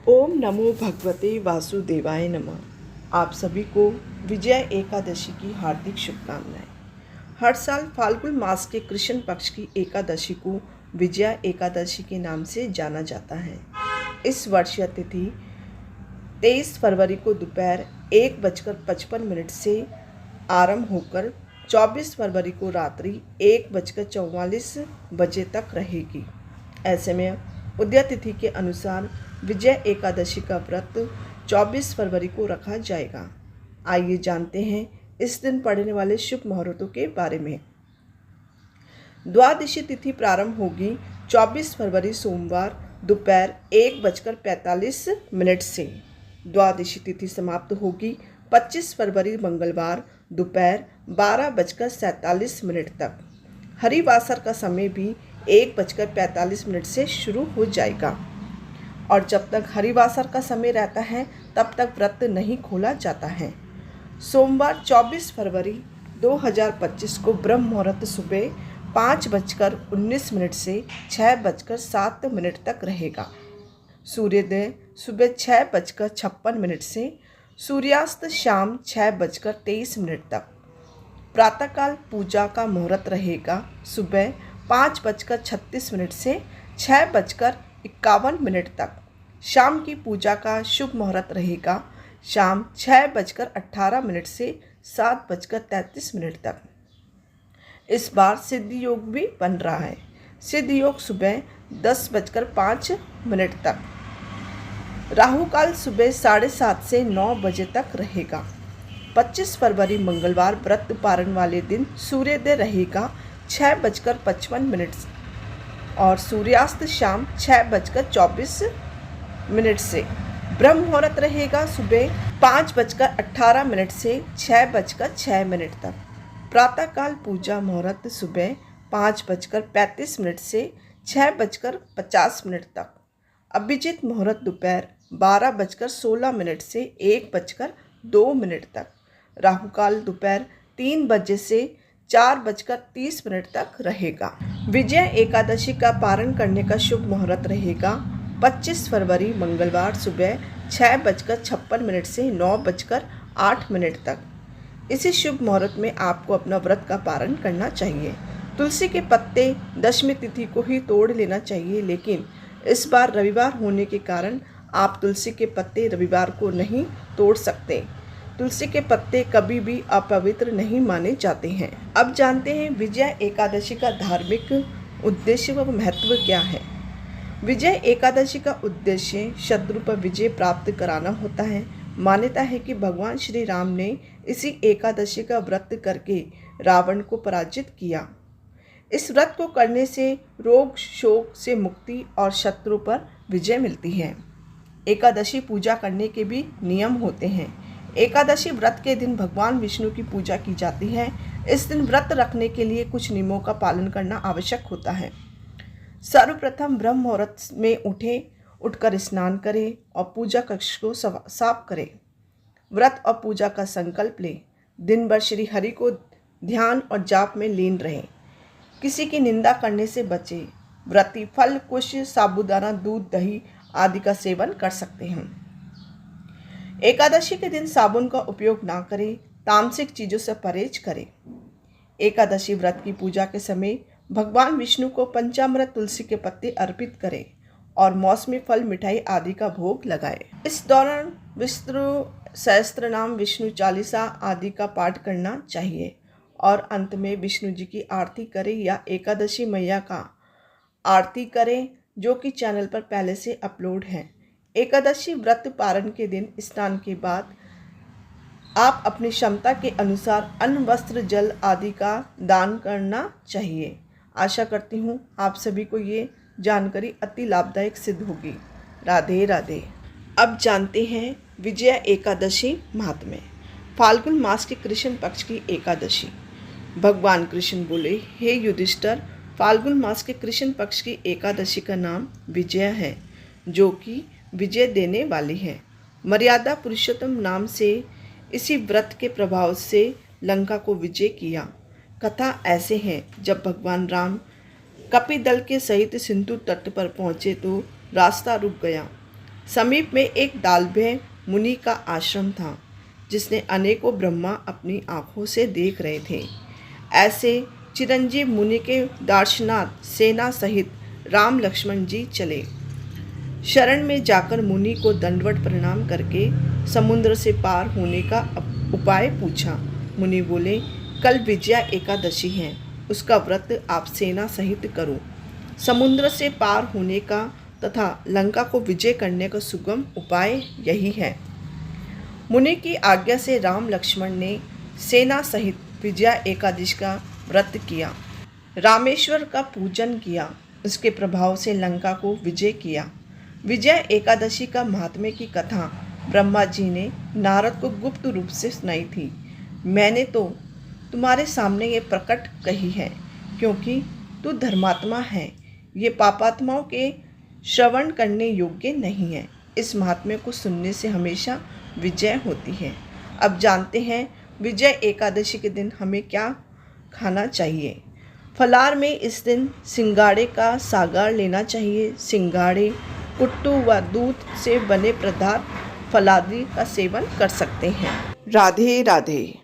ओम नमो भगवते वासुदेवाय नमः। आप सभी को विजया एकादशी की हार्दिक शुभकामनाएं। हर साल फाल्गुन मास के कृष्ण पक्ष की एकादशी को विजया एकादशी के नाम से जाना जाता है। इस वर्ष यह तिथि 23 फरवरी को दोपहर 1:55 से आरंभ होकर 24 फरवरी को रात्रि 1:44 तक रहेगी। ऐसे में उदय तिथि के अनुसार विजय एकादशी का व्रत 24 फरवरी को रखा जाएगा। आइए जानते हैं इस दिन पड़ने वाले शुभ मुहूर्तों के बारे में। द्वादशी तिथि प्रारंभ होगी 24 फरवरी सोमवार दोपहर 1:45 से। द्वादशी तिथि समाप्त होगी 25 फरवरी मंगलवार दोपहर 12:47 तक। हरिवासर का समय भी 1:45 से शुरू हो जाएगा और जब तक हरिवासर का समय रहता है तब तक व्रत नहीं खोला जाता है। सोमवार 24 फरवरी 2025 को ब्रह्म मुहूर्त सुबह 5:19 से 6:07 तक रहेगा। सूर्योदय सुबह 6:56 से सूर्यास्त शाम 6:23 तक। प्रातःकाल पूजा का मुहूर्त रहेगा सुबह 5:36 से 6:51 तक। शाम की पूजा का शुभ मुहूर्त रहेगा शाम 6:18 से 7:33 तक। इस बार सिद्ध योग भी बन रहा है। सिद्ध योग सुबह 10:05 तक। राहु काल सुबह 7:30 से 9 बजे तक रहेगा। 25 फरवरी मंगलवार व्रत पारण वाले दिन सूर्योदय रहेगा 6:55 और सूर्यास्त शाम 6:24 से। ब्रह्म मुहूर्त रहेगा सुबह 5:18 से 6:06 तक। प्रातःकाल पूजा मुहूर्त सुबह 5:35 से 6:50 तक। अभिजीत मुहूर्त दोपहर 12:16 से 1:02 तक। राहुकाल दोपहर 3 बजे से 4:30 तक रहेगा। विजय एकादशी का पारण करने का शुभ मुहूर्त रहेगा 25 फरवरी मंगलवार सुबह 6:56 से 9:08 तक। इसी शुभ मुहूर्त में आपको अपना व्रत का पारण करना चाहिए। तुलसी के पत्ते दशमी तिथि को ही तोड़ लेना चाहिए, लेकिन इस बार रविवार होने के कारण आप तुलसी के पत्ते रविवार को नहीं तोड़ सकते। तुलसी के पत्ते कभी भी अपवित्र नहीं माने जाते हैं। अब जानते हैं विजय एकादशी का धार्मिक उद्देश्य व महत्व क्या है। विजय एकादशी का उद्देश्य शत्रु पर विजय प्राप्त कराना होता है। मान्यता है कि भगवान श्री राम ने इसी एकादशी का व्रत करके रावण को पराजित किया। इस व्रत को करने से रोग शोक से मुक्ति और शत्रु पर विजय मिलती है। एकादशी पूजा करने के भी नियम होते हैं। एकादशी व्रत के दिन भगवान विष्णु की पूजा की जाती है। इस दिन व्रत रखने के लिए कुछ नियमों का पालन करना आवश्यक होता है। सर्वप्रथम ब्रह्म मुहूर्त में उठकर स्नान करें और पूजा कक्ष को साफ करें। व्रत और पूजा का संकल्प लें। दिन भर श्री हरि को ध्यान और जाप में लीन रहें। किसी की निंदा करने से बचें। व्रती फल, कुश, साबूदाना, दूध, दही आदि का सेवन कर सकते हैं। एकादशी के दिन साबुन का उपयोग ना करें। तामसिक चीज़ों से परहेज करें। एकादशी व्रत की पूजा के समय भगवान विष्णु को पंचामृत तुलसी के पत्ते अर्पित करें और मौसमी फल, मिठाई आदि का भोग लगाएं। इस दौरान विष्णु सहस्त्रनाम, विष्णु चालीसा आदि का पाठ करना चाहिए और अंत में विष्णु जी की आरती करें या एकादशी मैया का आरती करें, जो कि चैनल पर पहले से अपलोड है। एकादशी व्रत पारण के दिन स्नान के बाद आप अपनी क्षमता के अनुसार अन्न, वस्त्र, जल आदि का दान करना चाहिए। आशा करती हूँ आप सभी को ये जानकारी अति लाभदायक सिद्ध होगी। राधे राधे। अब जानते हैं विजया एकादशी महात्म्य। फाल्गुन मास के कृष्ण पक्ष की एकादशी। भगवान कृष्ण बोले, हे युधिष्ठिर, फाल्गुन मास के कृष्ण पक्ष की एकादशी का नाम विजया है, जो कि विजय देने वाली है। मर्यादा पुरुषोत्तम नाम से इसी व्रत के प्रभाव से लंका को विजय किया। कथा ऐसे है, जब भगवान राम कपिदल के सहित सिंधु तट पर पहुँचे तो रास्ता रुक गया। समीप में एक दालभ्य मुनि का आश्रम था, जिसने अनेकों ब्रह्मा अपनी आँखों से देख रहे थे। ऐसे चिरंजीव मुनि के दार्शनाथ सेना सहित राम लक्ष्मण जी चले। शरण में जाकर मुनि को दंडवत प्रणाम करके समुद्र से पार होने का उपाय पूछा। मुनि बोले, कल विजया एकादशी है, उसका व्रत आप सेना सहित करो। समुद्र से पार होने का तथा लंका को विजय करने का सुगम उपाय यही है। मुनि की आज्ञा से राम लक्ष्मण ने सेना सहित विजया एकादशी का व्रत किया, रामेश्वर का पूजन किया, उसके प्रभाव से लंका को विजय किया। विजया एकादशी का महात्म्य की कथा ब्रह्मा जी ने नारद को गुप्त रूप से सुनाई थी। मैंने तो तुम्हारे सामने ये प्रकट कही है, क्योंकि तू धर्मात्मा है, ये पापात्माओं के श्रवण करने योग्य नहीं है। इस महात्म्य को सुनने से हमेशा विजय होती है। अब जानते हैं विजय एकादशी के दिन हमें क्या खाना चाहिए। फलाहार में इस दिन सिंगाड़े का सागार लेना चाहिए। सिंगाड़े, कुट्टू व दूध से बने पदार्थ फलाहारी का सेवन कर सकते हैं। राधे राधे।